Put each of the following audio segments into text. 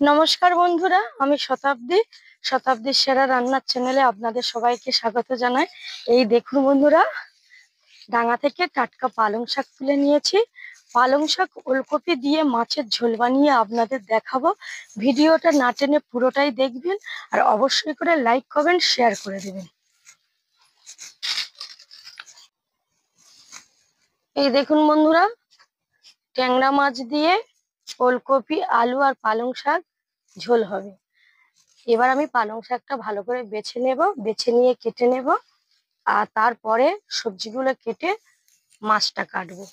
নমস্কার বন্ধুরা, আমি শতাব্দীর সেরা রান্নার চ্যানেলে আপনাদের সবাইকে স্বাগত জানাই। এই দেখুন বন্ধুরা, ডাঙা থেকে টাটকা পালং শাক তুলে নিয়েছি। পালং শাক ওলকপি দিয়ে মাছের ঝোল বানিয়ে আপনাদের দেখাবো। ভিডিওটা না টেনে পুরোটাই দেখবেন আর অবশ্যই করে লাইক কমেন্ট শেয়ার করে দেবেন। এই দেখুন বন্ধুরা, ট্যাংরা মাছ দিয়ে ওলকপি, আলু আর পালং শাক ঝোল হবে। এবার আমি পালং শাকটা ভালো করে বেছে নিয়ে কেটে নেব, আর তারপরে সবজিগুলো কেটে মাছটা কাটবো।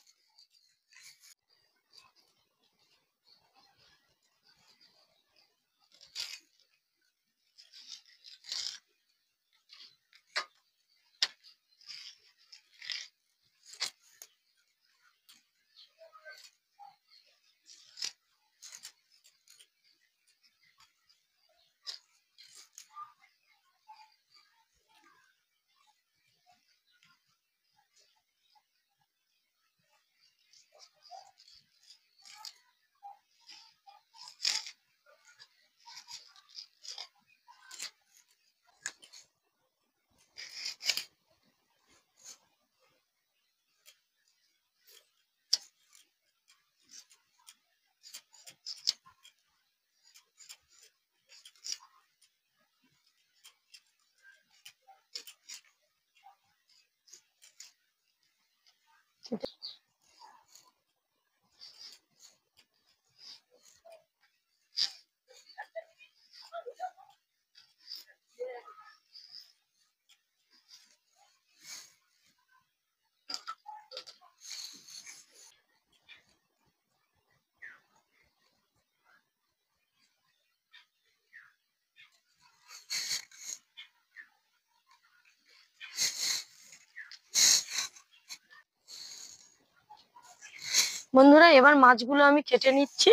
বন্ধুরা, এবার মাছগুলো আমি কেটে নিচ্ছি।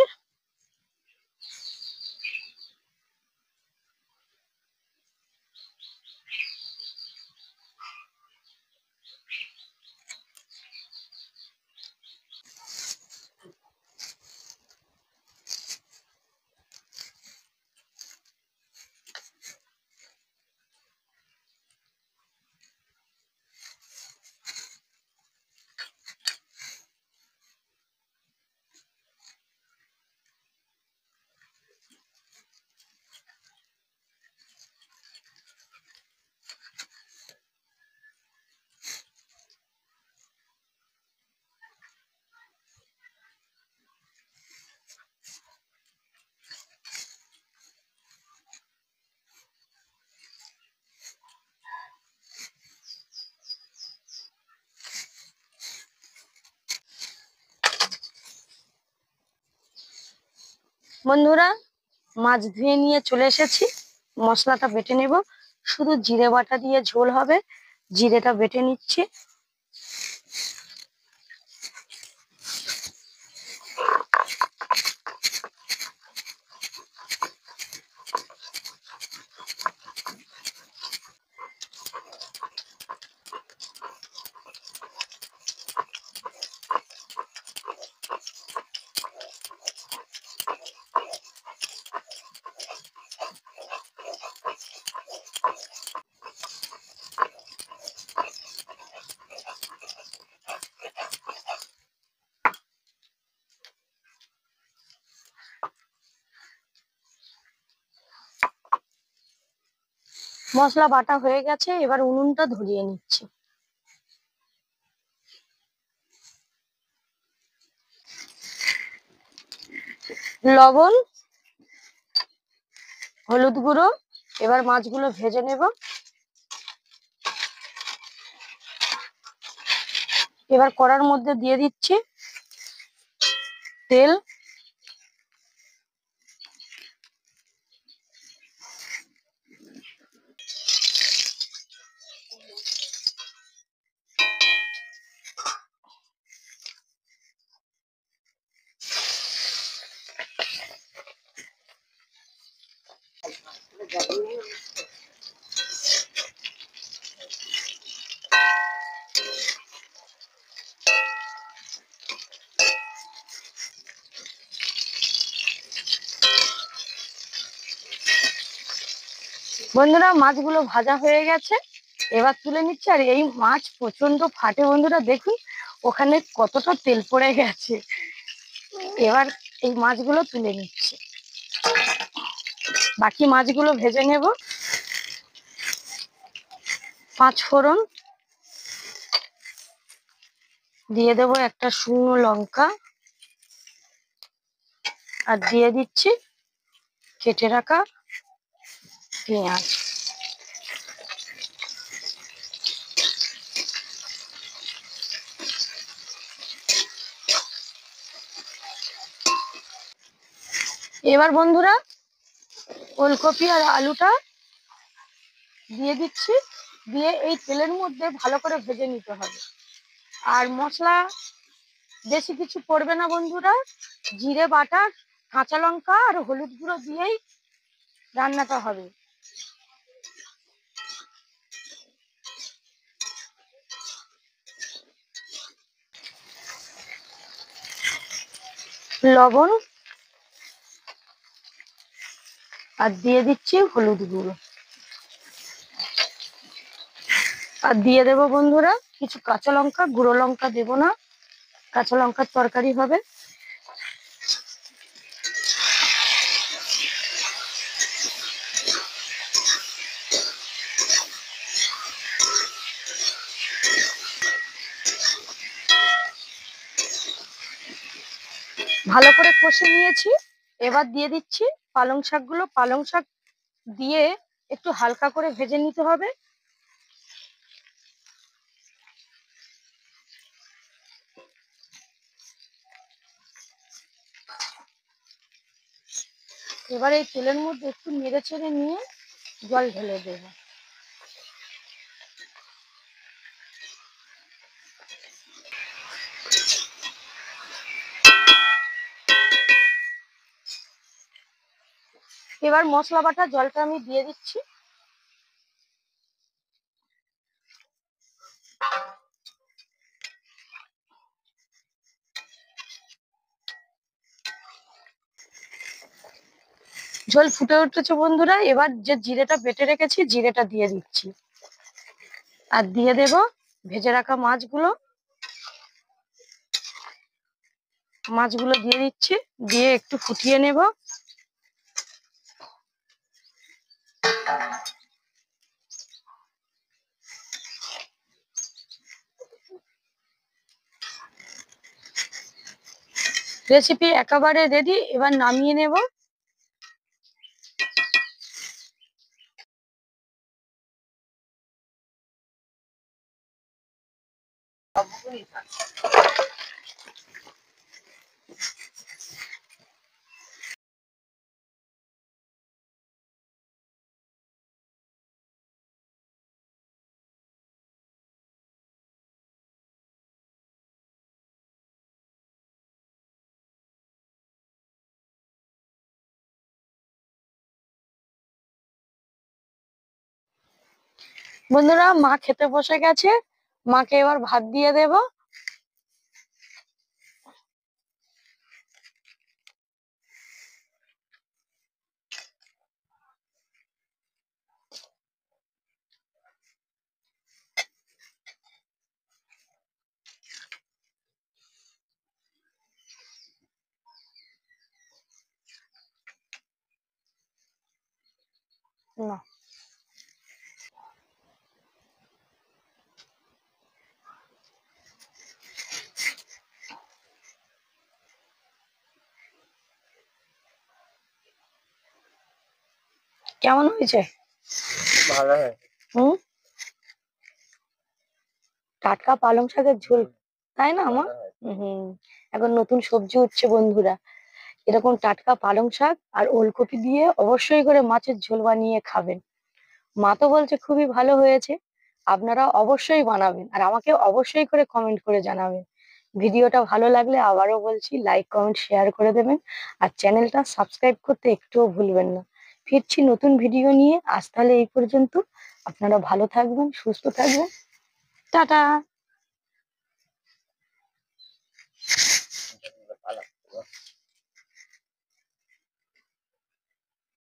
বন্ধুরা, মাছ ধুয়ে নিয়ে চলে এসেছি। মশলাটা বেটে নেব। শুধু জিরে বাটা দিয়ে ঝোল হবে। জিরেটা বেটে নিচ্ছি। মশলা বাটা হয়ে গেছে, এবার উনুনটা ধরিয়ে নিচ্ছি। লবণ, হলুদ গুঁড়ো। এবার মাছগুলো ভেজে নেব। এবার কড়ার মধ্যে দিয়ে দিচ্ছি তেল। বন্ধুরা মাছগুলো ভাজা হয়ে গেছে, এবার তুলে নিচ্ছি। আর এই মাছ প্রচন্ড ফাটে বন্ধুরা, দেখুন ওখানে কতটা তেল পড়ে গেছে। এবার এই মাছগুলো তুলে নিচ্ছি, বাকি মাছগুলো ভেজে নেব। 5 ফোড়ন দিয়ে দেব, একটা শুকনো লঙ্কা, আর দিয়ে দিচ্ছি কেটে রাখা পেঁয়াজ। এবার বন্ধুরা ওলকপি আর আলুটা দিয়ে দিচ্ছি, দিয়ে এই তেলের মধ্যে ভালো করে ভেজে নিতে হবে। আর মশলা বেশি কিছু পড়বে না বন্ধুরা, জিরে বাটা, কাঁচা লঙ্কা আর হলুদ গুঁড়ো দিয়েই রান্নাটা হবে। লবণ আর দিয়ে দিচ্ছি হলুদ গুঁড়ো, আর দিয়ে দেবো বন্ধুরা কিছু কাঁচা লঙ্কা, গুঁড়ো লঙ্কা দেবো না, কাঁচা লঙ্কার তরকারি হবে। ভালো করে কষে নিয়েছি, এবার দিয়ে দিচ্ছি পালং শাকগুলো। পালং শাক দিয়ে একটু হালকা করে ভেজে নিতে হবে। এবার এই তেলের মধ্যে একটু নেড়ে চেড়ে নিয়ে জল ঢেলে দেবো। এবার মশলা বাটা জলটা আমি দিয়ে দিচ্ছি। ঝোল ফুটে উঠেছে বন্ধুরা, এবার যে জিরেটা বেটে রেখেছি জিরেটা দিয়ে দিচ্ছি, আর দিয়ে দেব ভেজে রাখা মাছগুলো। মাছগুলো দিয়ে দিচ্ছি, দিয়ে একটু ফুটিয়ে নেব। রেসিপি একেবারে রেডি, এবার নামিয়ে নেব। বন্ধুরা মা খেতে বসে গেছে, মাকে এবার ভাত দিয়ে দেব। না, কেমন হয়েছে? ভালো হয়। হুম, টাটকা পালং শাকের ঝোল, তাই না মা? ভালো হয়। হুম, এখন নতুন সবজি উঠছে বন্ধুরা, এরকম টাটকা পালং শাক আর ওলকপি দিয়ে অবশ্যই করে মাছের ঝোল বানিয়ে খাবেন। মা তো বলছে খুবই ভালো হয়েছে, আপনারা অবশ্যই বানাবেন আর আমাকে অবশ্যই করে কমেন্ট করে জানাবেন। ভিডিওটা ভালো লাগলে আবারও বলছি লাইক কমেন্ট শেয়ার করে দেবেন, আর চ্যানেলটা সাবস্ক্রাইব করতে একটুও ভুলবেন না। ফিরছি নতুন ভিডিও নিয়ে, আজ তাহলে এই পর্যন্ত। আপনারা ভালো থাকবেন, সুস্থ থাকবেন, টাটা।